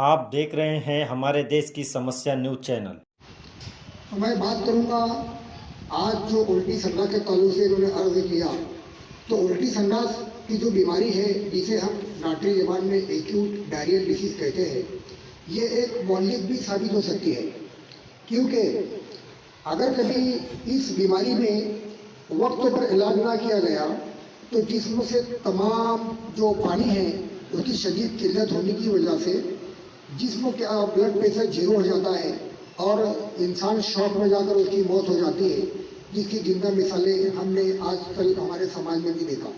आप देख रहे हैं हमारे देश की समस्या न्यूज़ चैनल। तो मैं बात करूंगा आज जो उल्टी संडास के ताल्लुक से इन्होंने अर्ज किया। तो उल्टी संडास की जो बीमारी है जिसे हम डॉक्टरी ज़बान में एक्यूट डायरियल डिसीज कहते हैं, ये एक मौलिक भी साबित हो सकती है, क्योंकि अगर कभी इस बीमारी में वक्त पर इलाज ना किया गया तो जिस्म से तमाम जो पानी है उसकी शदीद किल्लत होने की वजह से जिस्म का ब्लड प्रेशर जीरो हो जाता है और इंसान शॉक में जाकर उसकी मौत हो जाती है, जिसकी जिंदा मिसालें हमने आजकल हमारे समाज में भी देखा।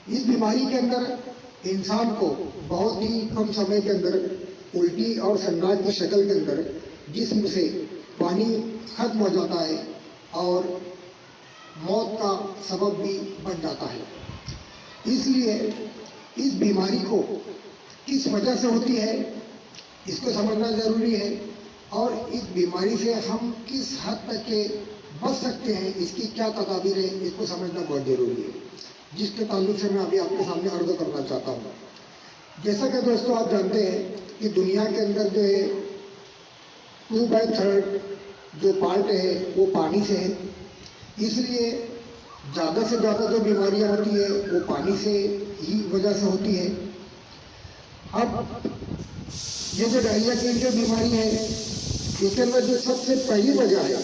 इस बीमारी के अंदर इंसान को बहुत ही कम समय के अंदर उल्टी और संडास की शक्ल के अंदर जिस्म से पानी खत्म हो जाता है और मौत का सबब भी बन जाता है। इसलिए इस बीमारी को किस वजह से होती है इसको समझना ज़रूरी है, और इस बीमारी से हम किस हद तक के बच सकते हैं, इसकी क्या तदाबीर है, इसको समझना बहुत ज़रूरी है, जिसके ताल्लुक से मैं अभी आपके सामने अर्ज करना चाहता हूँ। जैसा कि दोस्तों आप जानते हैं कि दुनिया के अंदर जो है 2/3 जो पार्ट है वो पानी से है, इसलिए ज़्यादा से ज़्यादा जो बीमारियाँ होती है वो पानी से ही वजह से होती है। अब ये जो डायरिया की जो बीमारी है इसके अंदर जो सबसे पहली वजह है,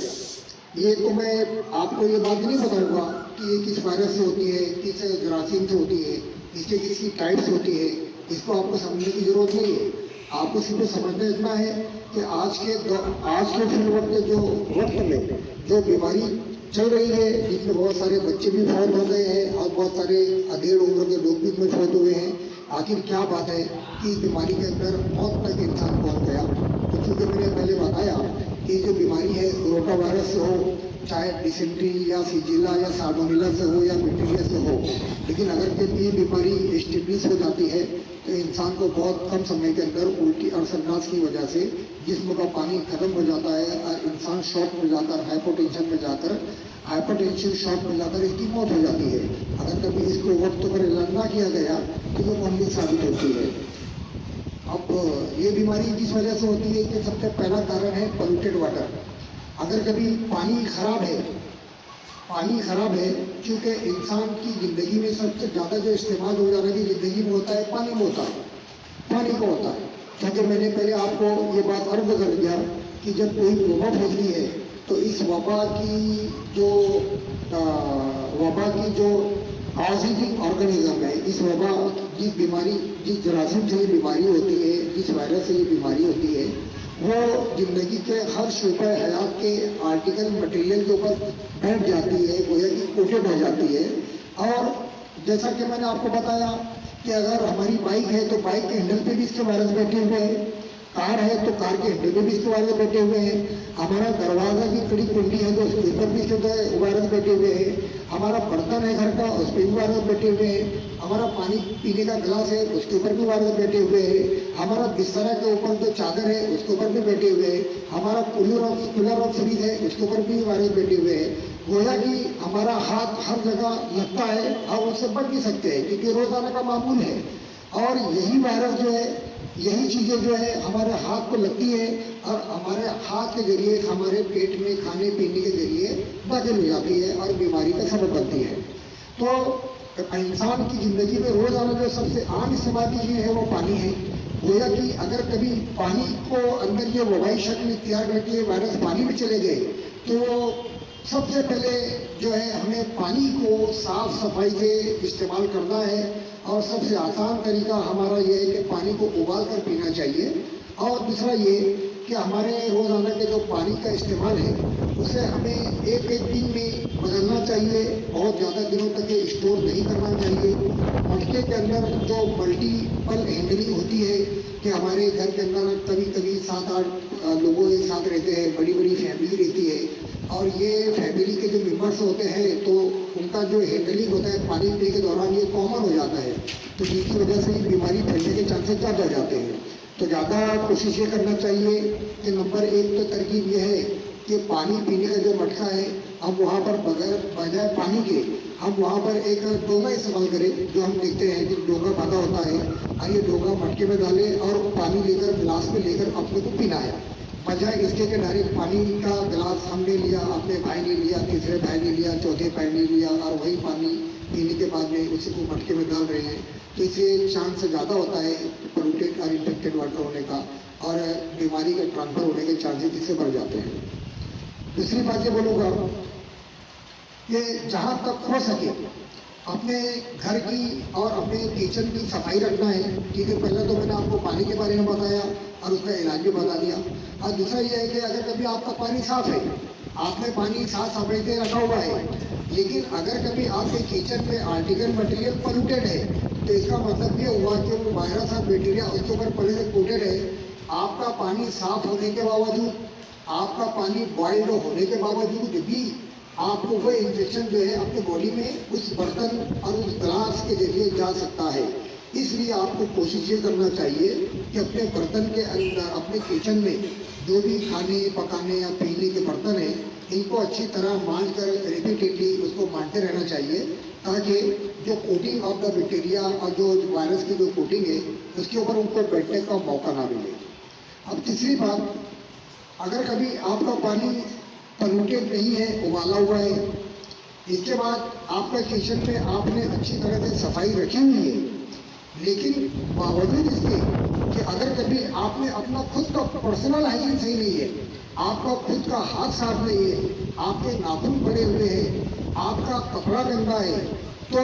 ये तो मैं आपको ये बात नहीं बताऊंगा कि ये किस वायरस से होती है, किस जरासीम से होती है, इसके किसकी टाइप्स होती है, इसको आपको समझने की ज़रूरत नहीं है। आपको सिर्फ समझना इतना है कि आज के फिर वक्त जो वक्त में जो बीमारी चल रही है जिसमें बहुत सारे बच्चे भी फौत हो गए हैं और बहुत सारे अधेड़ उम्र के लोग भी इसमें फौत हुए हैं। आखिर क्या बात है कि इस बीमारी के अंदर मौत तक इंसान पहुंच गया। तो चूँकि मैंने पहले बताया कि जो बीमारी है रोटा वायरस से हो, चाहे डिसेंट्री या सीजिला या साल्मोनेला से हो या बैक्टीरिया से हो, लेकिन अगर जब ये बीमारी एस्टेब्लिश हो जाती है तो इंसान को बहुत कम समय के अंदर उल्टी और संडास की वजह से जिस्म का पानी खत्म हो जाता है और इंसान शॉक में जाकर हाइपरटेंशन शॉक में जाकर इसकी मौत हो जाती है। अगर कभी इसको वक्त पर इलाज ना किया गया तो ये मौलिक साबित होती है। अब ये बीमारी किस वजह से होती है कि सबसे पहला कारण है पोल्यूटेड वाटर। अगर कभी पानी खराब है क्योंकि इंसान की ज़िंदगी में सबसे ज़्यादा जो इस्तेमाल हो जाने की ज़िंदगी में होता है पानी में होता है, पानी को होता है। क्योंकि मैंने पहले आपको ये बात अर्ज कर दिया कि जब कोई वबा फैलती है तो इस वबा की जो ऑक्सीजन ऑर्गेनिज्म है, इस वबा जिस जरासीम से ये बीमारी होती है, जिस वायरस से ये बीमारी होती है, वो ज़िंदगी के हर शोबे हयात के आर्टिकल मटेरियल के ऊपर बैठ जाती है, गोया की कोटेड हो जाती है। और जैसा कि मैंने आपको बताया कि अगर हमारी बाइक है तो बाइक के हैंडल पे भी इसके वायरस बैठे हुए हैं, कार है तो कार के हैंडल पे भी इसके वायरस बैठे हुए हैं, हमारा दरवाज़ा की कड़ी कुंडी है तो उसके ऊपर भी इसके वायरस बैठे हुए हैं, हमारा बर्तन है घर का उस पर भी वायरस बैठे हुए हैं, हमारा पानी पीने का गिलास है उसके ऊपर भी वायरस बैठे हुए हैं, हमारा बिस्तर के ऊपर जो चादर है उसके ऊपर भी बैठे हुए हैं, हमारा कूलर और फ्रिज है उसके ऊपर भी वायरस बैठे हुए हैं। गोया कि हमारा हाथ हर जगह लगता है और उससे बच भी सकते हैं क्योंकि रोजाना का मामूल है। और यही वायरस जो है, यही चीज़ें जो है हमारे हाथ को लगती है और हमारे हाथ के जरिए हमारे पेट में खाने पीने के जरिए दाखिल हो जाती है और बीमारी का सबब बनती है। तो इंसान की ज़िंदगी में रोज़ाना जो सबसे आम इस्तेमाल की चीज़ है वो पानी है। गोया कि अगर कभी पानी को अंदर ये वबाई शक्ल इख्तियार करके ये वायरस पानी में चले गए तो सबसे पहले जो है हमें पानी को साफ सफाई से इस्तेमाल करना है और सबसे आसान तरीका हमारा ये है कि पानी को उबाल कर पीना चाहिए। और दूसरा ये कि हमारे रोज़ाना के जो पानी का इस्तेमाल है उसे हमें एक दिन में बदलना चाहिए, बहुत ज़्यादा दिनों तक ये स्टोर नहीं करना चाहिए। मटके के अंदर जो मल्टीपल हैंडलिंग होती है कि हमारे घर के अंदर कभी कभी 7-8 लोगों एक साथ रहते हैं, बड़ी बड़ी फैमिली रहती है और ये फैमिली के जो मेम्बर्स होते हैं तो उनका जो हैंडलिंग होता है पानी पीने के दौरान ये कॉमन हो जाता है, तो जिसकी वजह से बीमारी फैलने के चांसेस ज़्यादा हो जाते हैं। तो ज़्यादा कोशिश ये करना चाहिए कि नंबर 1 तो तरकीब ये है कि पानी पीने का जो मटका है हम वहाँ पर बजाय पानी के हम वहाँ पर एक डोंगा इस्तेमाल करें, जो हम देखते हैं कि डोंगा बांधा होता है, और ये डोंगा मटके में डालें और पानी लेकर गिलास में लेकर अपने को पीना है। बजाय इसके कि डायरेक्ट पानी का गिलास हमने लिया, अपने भाई ने लिया, तीसरे भाई ने लिया, चौथे भाई ने लिया, और वही पानी पीने के बाद में उसी को मटके में डाल रहे हैं, तो इससे चांस ज़्यादा होता है पोल्यूटेड और इन्फेक्टेड वाटर होने का, और बीमारी का ट्रांसफर होने के चांसेस इससे बढ़ जाते हैं। दूसरी बात ये बोलूँगा कि जहाँ तक हो सके अपने घर की और अपने किचन की सफाई रखना है। क्योंकि पहले तो मैंने आपको पानी के बारे में बताया और उसका इलाज भी बता दिया, और दूसरा ये है कि अगर कभी आपका पानी साफ है, आपने पानी साफ सफाई से रखा हुआ है, लेकिन अगर कभी आपके किचन में आर्टिकल मटेरियल पोल्यूटेड है, तो इसका मतलब ये हुआ कि वो वायरस और बैक्टीरिया उसके ऊपर पहले से कोटेड है। आपका पानी साफ होने के बावजूद, आपका पानी बॉइल्ड होने के बावजूद भी आपको वो इन्फेक्शन जो है अपने बॉडी में उस बर्तन और उस गिलास के जरिए जा सकता है। इसलिए आपको कोशिश ये करना चाहिए कि अपने बर्तन के अंदर, अपने किचन में जो भी खाने पकाने या पीने के बर्तन हैं, इनको अच्छी तरह मांज कर रिपीटेडली उसको मांजते रहना चाहिए, ताकि जो कोटिंग ऑफ द बैक्टीरिया और जो वायरस की जो कोटिंग है उसके ऊपर उनको बैठने का मौका ना मिले। अब तीसरी बात, अगर कभी आपका पानी पोल्यूटेड नहीं है, उबाला हुआ है, इसके बाद आपका किचन में आपने अच्छी तरह से सफाई रखी हुई है, लेकिन बावजूद इसके कि अगर कभी आपने अपना खुद का पर्सनल हाइजीन सही नहीं है, आपका खुद का हाथ साफ नहीं है, आपके नाखून पड़े हुए हैं, आपका कपड़ा गंदा है, तो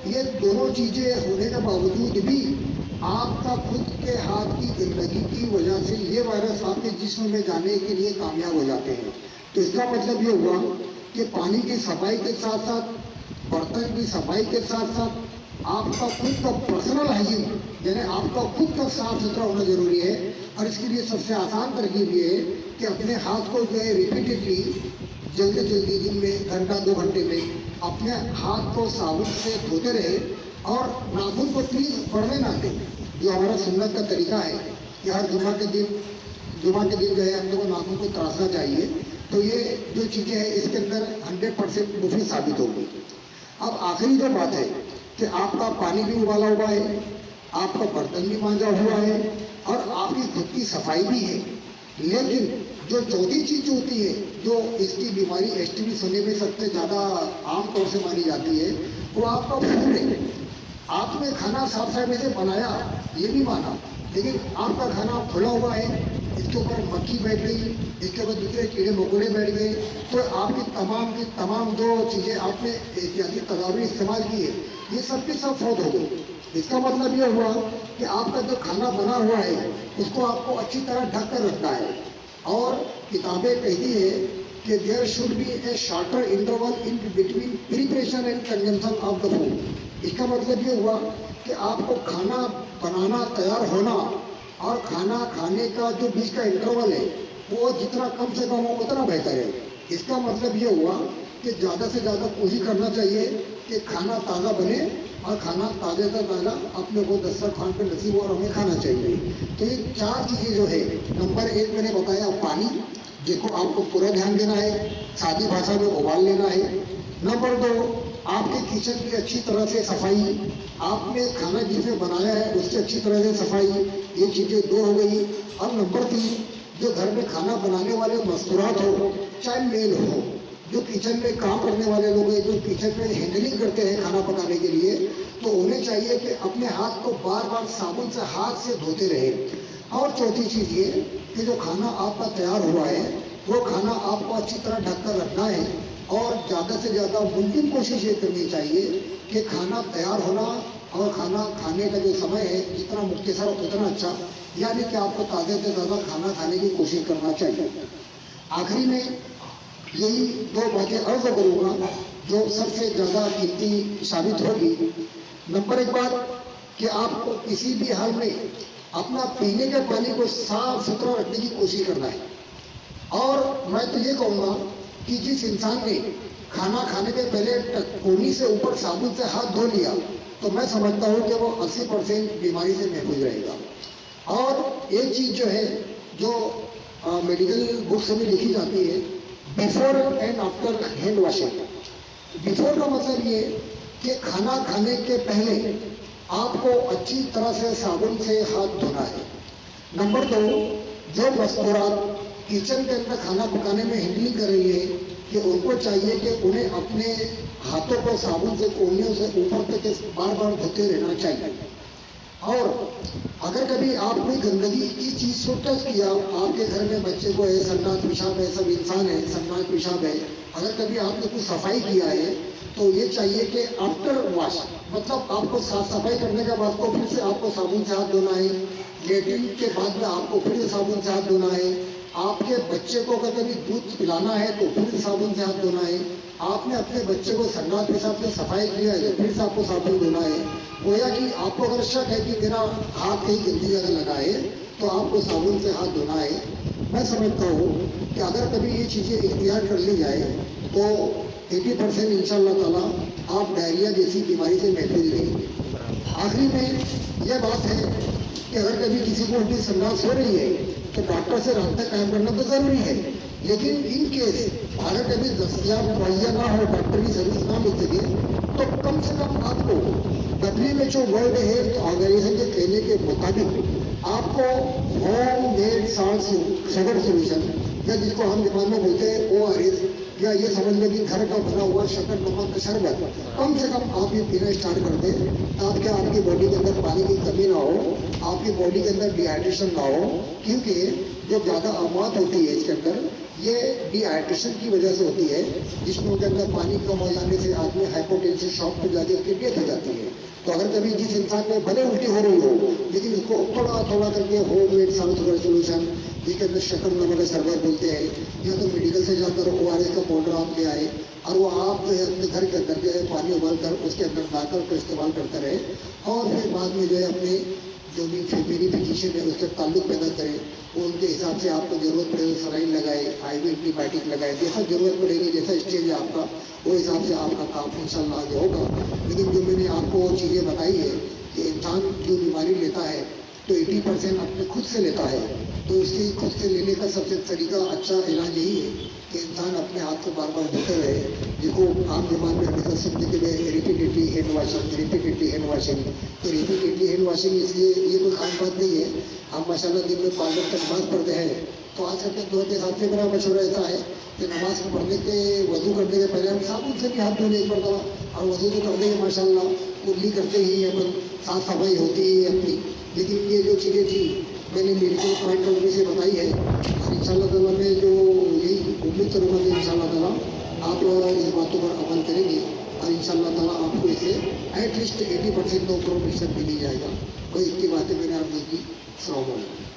ये दोनों चीज़ें होने के बावजूद भी आपका खुद के हाथ की गंदगी की वजह से ये वायरस आपके जिस्म में जाने के लिए कामयाब हो जाते हैं। तो इसका मतलब ये हुआ कि पानी की सफाई के साथ साथ, बर्तन की सफाई के साथ साथ, आपका खुद का पर्सनल हाइजीन, यानी आपका खुद का साफ सुथरा होना जरूरी है। और इसके लिए सबसे आसान तरकीब ये है कि अपने हाथ को जो है रिपीटेडली, जल्दी जल्दी दिन में घंटा 2 घंटे में अपने हाथ को साबुन से धोते रहे, और नाखून को प्लीज पड़ने ना दें। जो हमारा सुन्नत का तरीका है कि हर जुमा के दिन जो है हम लोग को नाखून को तराशना चाहिए, तो ये जो चीज़ें हैं इसके अंदर 100% मुफीद साबित होगी। अब आखिरी जो बात है कि आपका पानी भी उबाला हुआ है, आपका बर्तन भी मांजा हुआ है, और आपकी खुद की सफाई भी है, लेकिन जो चौथी चीज़ होती है जो इसकी बीमारी एसटीडी होने में सबसे ज़्यादा आम तौर से मानी जाती है, वो आपका फूड है। आपने खाना साफ सफाई से बनाया, ये भी माना, लेकिन आपका खाना खुला हुआ है, इसके ऊपर मक्खी बैठ गई, इसके ऊपर दूसरे कीड़े मकोड़े बैठ गए, तो आपकी तमाम जो चीज़ें आपने एहतियाती तदाबीर इस्तेमाल की है, ये सब के सब फौत हो गई। इसका मतलब ये हुआ कि आपका जो खाना बना हुआ है उसको आपको अच्छी तरह ढक कर रखना है। और किताबें कहती है कि there should be a shorter interval in between preparation and consumption of the food. इसका मतलब ये हुआ कि आपको खाना बनाना, तैयार होना और खाना खाने का जो बीच का इंटरवल है वो जितना कम से कम हो उतना बेहतर है। इसका मतलब ये हुआ कि ज़्यादा से ज़्यादा कोशिश करना चाहिए कि खाना ताज़ा बने, और खाना ताज़ा से ताज़ा अपने को दस्तरखान पर नसीब और हमें खाना चाहिए। तो ये 4 चीज़ें जो है, नंबर 1 मैंने बताया पानी, जिसको आपको पूरा ध्यान देना है, सादी भाषा में उबाल लेना है। नंबर 2, आपके किचन की अच्छी तरह से सफाई, आपने खाना जिसमें बनाया है उसकी अच्छी तरह से सफाई, ये चीज़ें 2 हो गई। और नंबर 3, जो घर में खाना बनाने वाले मस्तूरात हो, चाहे मेल हो, जो किचन में काम करने वाले लोग हैं, जो किचन में हैंडलिंग करते हैं खाना पकाने के लिए, तो उन्हें चाहिए कि अपने हाथ को बार बार साबुन से हाथ से धोते रहे। और चौथी चीज़ ये कि जो खाना आपका तैयार हुआ है वो खाना आपको अच्छी तरह ढक कर रखना है, और ज़्यादा से ज़्यादा मुमकिन कोशिश ये करनी चाहिए कि खाना तैयार होना और खाना खाने का जो समय है जितना मुख्तसर उतना अच्छा, यानी कि आपको ताज़े से ज़्यादा खाना खाने की कोशिश करना चाहिए। आखिरी में यही 2 बातें अर्ज करूँगा जो सबसे ज़्यादा कीमती साबित होगी। नंबर 1 बात कि आपको किसी भी हाल में अपना पीने के पानी को साफ सुथरा रखने की कोशिश करना है। और मैं तो ये कहूँगा कि जिस इंसान ने खाना खाने के पहले कोनी से ऊपर साबुन से हाथ धो लिया, तो मैं समझता हूँ कि वो 80% बीमारी से महफूज रहेगा। और एक चीज़ जो है, जो मेडिकल बुक्स में लिखी जाती है, before and after hand washing. Before का मतलब ये कि खाना खाने के पहले आपको अच्छी तरह से साबुन से हाथ धोना है। नंबर 2, जो मस्तूरात किचन के अंदर खाना पकाने में हैंडलिंग कर रही है कि उनको चाहिए कि उन्हें अपने हाथों को साबुन से कोहनियों से ऊपर तक बार बार धोते रहना चाहिए। और अगर कभी आप कोई गंदगी की चीज़ को टच किया, आपके घर में बच्चे को है, संडास पेशाब है, सब इंसान है, संडास पेशाब है, अगर कभी आपने कुछ सफाई किया है तो ये चाहिए कि आफ्टर वॉश, मतलब आपको साफ सफाई करने के बाद को फिर से आपको साबुन से हाथ धोना है। लेटरिन के बाद में आपको फिर से साबुन से हाथ धोना है। आपके बच्चे को अगर कभी दूध पिलाना है तो फिर से साबुन से हाथ धोना है। आपने अपने बच्चे को संडास पेशाब से सफाई किया है तो फिर से आपको साबुन धोना है। गोया कि आपको अगर शक है कि मेरा हाथ कहीं गंदी जगह लगा है तो आपको साबुन से हाथ धोना है। मैं समझता हूँ कि अगर कभी ये चीज़ें इख्तियार कर ली जाए तो 80% इंशाअल्लाह ताला आप डायरिया जैसी बीमारी से महफूज रहेंगे। आखिरी में यह बात है कि अगर कभी किसी को उल्टी संडास हो रही है तो डॉक्टर से रब्ता कायम करना तो ज़रूरी है, लेकिन इन केस अगर कभी दस्तियाब मुहैया ना हो, डॉक्टरी सर्विस ना मिल सके, तो कम से कम आपको WHO वर्ल्ड हेल्थ ऑर्गेनाइजेशन के कहने के मुताबिक आपको होम मेड शुगर सोल्यूशन, या जिसको हम जबान में बोलते हैं ORS, या ये समझ लो कि घर का बना हुआ शक्कर नमक का शरबत, कम से कम आप ये पीना स्टार्ट कर दें ताकि आपकी बॉडी के अंदर पानी की कमी ना हो, आपकी बॉडी के अंदर डिहाइड्रेशन ना हो। क्योंकि जो ज़्यादा अमवात होती है इसके अंदर ये डिहाइड्रेशन की वजह से होती है, जिसमें के अंदर पानी कम हो जाने से आदमी हाइपोटेंसिव शॉक पर जाके उसकी डेथ हो जाती है। तो अगर कभी जिस इंसान में भले उल्टी हो रही हो लेकिन उसको थोड़ा थोड़ा करके होम मेड शुगर सोल्यूशन, जिसके अंदर शक्कर नमक का शरबत बोलते हैं, या तो मेडिकल से जाकर ORS का पाउडर आप ले आए और वो आप जो है अपने घर के अंदर जो है पानी उबाल कर उसके अंदर डालकर उसको इस्तेमाल करते रहे, और फिर बाद में जो है अपने जो भी फैमिली फिजिशियन है उससे ताल्लुक पैदा करें, वो उनके हिसाब से आपको जरूरत पड़े तो सलाइन लगाए, IV एंटीबायोटिक लगाए, जैसा जरूरत पड़ेगी, जैसा स्टेज है आपका वो हिसाब से आपका काम इंशाल्लाह आगे होगा। लेकिन जो मैंने आपको वो चीज़ें बताई है कि इंसान जो बीमारी लेता है तो 80% अपने खुद से लेता है, तो उसकी खुद से लेने का सबसे तरीका अच्छा इलाज यही है कि इंसान अपने हाथ को बार बार धोते रहे, जिसको आम जबान में हमेशा सुनने के लिए repeatedly hand washing, repeatedly hand washing. तो रिपीटेडली हैंड वॉशिंग इसलिए ये कोई खास बात नहीं है। हम माशाल्लाह दिन में 5 वक्त नमाज पढ़ते हैं, तो आज के दौर के हिसाब से मेरा मशवरा ऐसा है कि नमाज पढ़ने के वजू करने के पहले हम साबुन से भी हाथ धोने एक मरतबा, और वजू तो करते हैं माशाल्लाह कुल्ली करते ही अपन, साफ सफाई होती है अपनी। लेकिन ये जो चीज़ें थी मैंने मेडिकल पॉइंट ऑफ व्यू से बताई है, और इंशाअल्लाह ताला मैं जो यही उम्मीद करूँगा कि इंशाअल्लाह ताला आप इस बातों पर अमल करेंगे और इंशाअल्लाह ताला आपको इसे एटलीस्ट 80% तो ऊपर मिल ही जाएगा। कोई इतनी बातें मैंने आपने की। अस्सलाम वालेकुम।